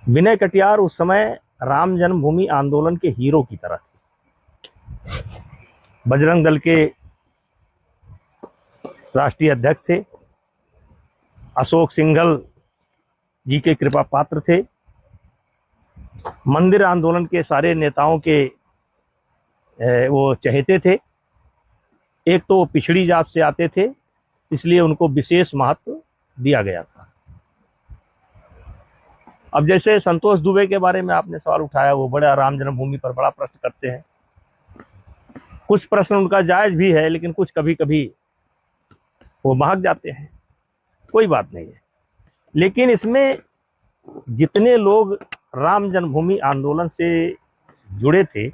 विनय कटियार उस समय राम जन्मभूमि आंदोलन के हीरो की तरह थे। बजरंग दल के राष्ट्रीय अध्यक्ष थे, अशोक सिंघल जी के कृपा पात्र थे, मंदिर आंदोलन के सारे नेताओं के वो चहेते थे। एक तो पिछड़ी जात से आते थे, इसलिए उनको विशेष महत्व दिया गया था। अब जैसे संतोष दुबे के बारे में आपने सवाल उठाया, वो बड़ा राम जन्मभूमि पर बड़ा प्रश्न करते हैं। कुछ प्रश्न उनका जायज भी है, लेकिन कुछ कभी कभी वो महक जाते हैं, कोई बात नहीं है। लेकिन इसमें जितने लोग राम जन्मभूमि आंदोलन से जुड़े थे,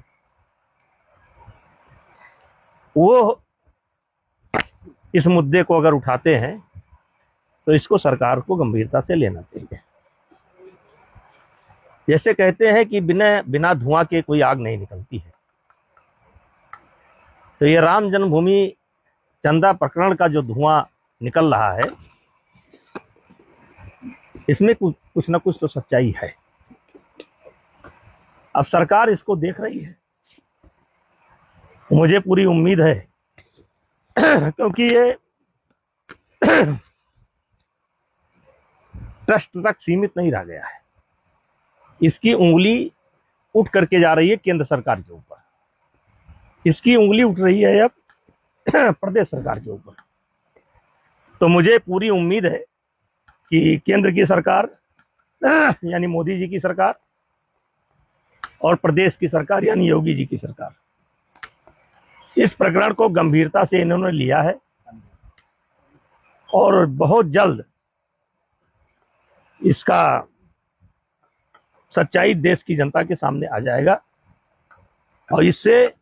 वो इस मुद्दे को अगर उठाते हैं तो इसको सरकार को गंभीरता से लेना चाहिए। जैसे कहते हैं कि बिना धुआं के कोई आग नहीं निकलती है, तो ये राम जन्मभूमि चंदा प्रकरण का जो धुआं निकल रहा है, इसमें कुछ ना कुछ तो सच्चाई है। अब सरकार इसको देख रही है, मुझे पूरी उम्मीद है क्योंकि ये ट्रस्ट तक सीमित नहीं रह गया है, इसकी उंगली उठ करके जा रही है केंद्र सरकार के ऊपर, इसकी उंगली उठ रही है अब प्रदेश सरकार के ऊपर। तो मुझे पूरी उम्मीद है कि केंद्र की सरकार यानी मोदी जी की सरकार और प्रदेश की सरकार यानी योगी जी की सरकार इस प्रकरण को गंभीरता से इन्होंने लिया है और बहुत जल्द इसका सच्चाई देश की जनता के सामने आ जाएगा और इससे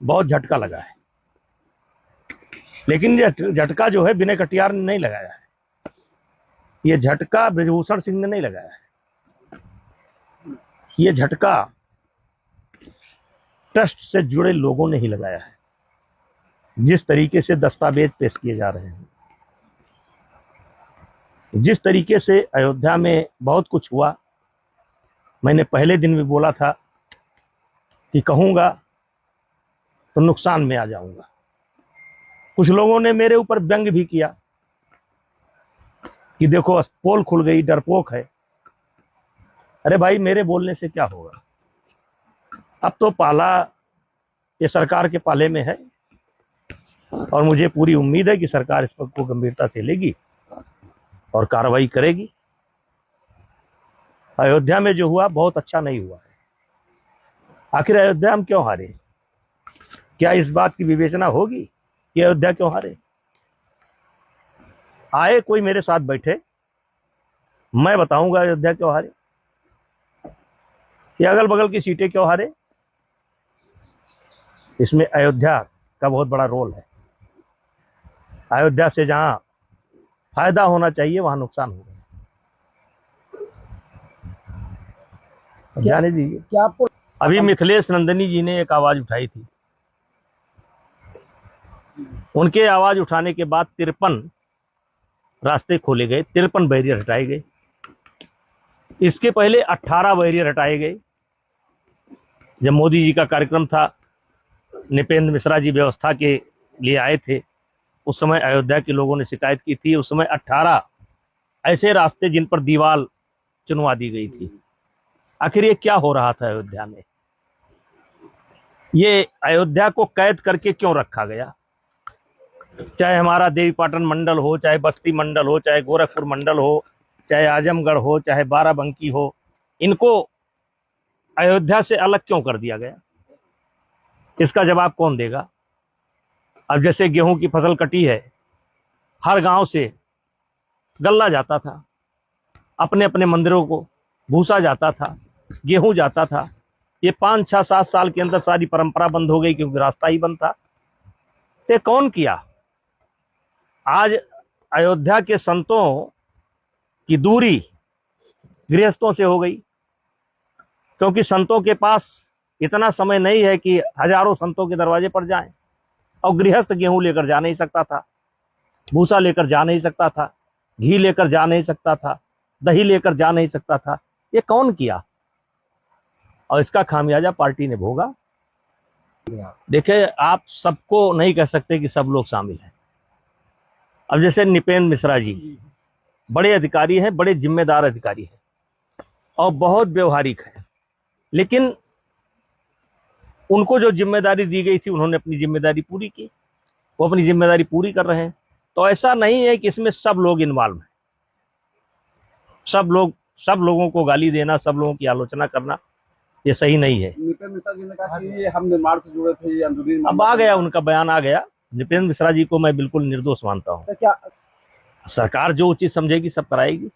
बहुत झटका लगा है। लेकिन ये झटका जो है विनय कटियार ने नहीं लगाया है, ये झटका ब्रजभूषण सिंह ने नहीं लगाया है, ये झटका ट्रस्ट से जुड़े लोगों ने ही लगाया है। जिस तरीके से दस्तावेज पेश किए जा रहे हैं, जिस तरीके से अयोध्या में बहुत कुछ हुआ, मैंने पहले दिन भी बोला था कि कहूँगा तो नुकसान में आ जाऊंगा। कुछ लोगों ने मेरे ऊपर व्यंग भी किया कि देखो पोल खुल गई, डरपोक है। अरे भाई, मेरे बोलने से क्या होगा? अब तो पाला ये सरकार के पाले में है और मुझे पूरी उम्मीद है कि सरकार इस पर को गंभीरता से लेगी और कार्रवाई करेगी। अयोध्या में जो हुआ बहुत अच्छा नहीं हुआ है। आखिर अयोध्या हम क्यों हारे? क्या इस बात की विवेचना होगी कि अयोध्या क्यों हारे? आए कोई मेरे साथ बैठे, मैं बताऊंगा अयोध्या क्यों हारे, ये अगल बगल की सीटें क्यों हारे। इसमें अयोध्या का बहुत बड़ा रोल है। अयोध्या से जहां फायदा होना चाहिए वहां नुकसान हो गया। जाने दीजिए। क्या आपको अभी मिथिलेश नंदनी जी ने एक आवाज उठाई थी, उनके आवाज उठाने के बाद 53 रास्ते खोले गए, 53 बैरियर हटाए गए। इसके पहले 18 बैरियर हटाए गए। जब मोदी जी का कार्यक्रम था, नृपेंद्र मिश्रा जी व्यवस्था के लिए आए थे, उस समय अयोध्या के लोगों ने शिकायत की थी। उस समय 18 ऐसे रास्ते जिन पर दीवार चुनवा दी गई थी। आखिर ये क्या हो रहा था अयोध्या में? ये अयोध्या को कैद करके क्यों रखा गया? चाहे हमारा देवीपाटन मंडल हो, चाहे बस्ती मंडल हो, चाहे गोरखपुर मंडल हो, चाहे आजमगढ़ हो, चाहे बाराबंकी हो, इनको अयोध्या से अलग क्यों कर दिया गया? इसका जवाब कौन देगा? अब जैसे गेहूं की फसल कटी है, हर गांव से गल्ला जाता था, अपने अपने मंदिरों को भूसा जाता था, गेहूं जाता था। ये 5, 6, 7 साल के अंदर सारी परंपरा बंद हो गई क्योंकि रास्ता ही बंद था। ये कौन किया? आज अयोध्या के संतों की दूरी गृहस्थों से हो गई, क्योंकि संतों के पास इतना समय नहीं है कि हजारों संतों के दरवाजे पर जाएं। और गृहस्थ गेहूं लेकर जा नहीं सकता था, भूसा लेकर जा नहीं सकता था, घी लेकर जा नहीं सकता था, दही लेकर जा नहीं सकता था, ये कौन किया? और इसका खामियाजा पार्टी ने भोगा। देखिए, आप सबको नहीं कह सकते कि सब लोग शामिल हैं। अब जैसे नृपेंद्र मिश्रा जी बड़े अधिकारी हैं, बड़े जिम्मेदार अधिकारी हैं और बहुत व्यवहारिक हैं, लेकिन उनको जो जिम्मेदारी दी गई थी उन्होंने अपनी जिम्मेदारी पूरी की, वो अपनी जिम्मेदारी पूरी कर रहे हैं। तो ऐसा नहीं है कि इसमें सब लोग इन्वॉल्व हैं। सब लोगों को गाली देना, सब लोगों की आलोचना करना, ये सही नहीं है। नृपेंद्र मिश्रा जी ने कहा कि ये हम निर्माण से जुड़े थे, ये अंदरूनी अब आ गया, उनका बयान आ गया। नृपेंद्र मिश्रा जी को मैं बिल्कुल निर्दोष मानता हूँ। क्या सरकार जो उचित समझेगी सब कराएगी।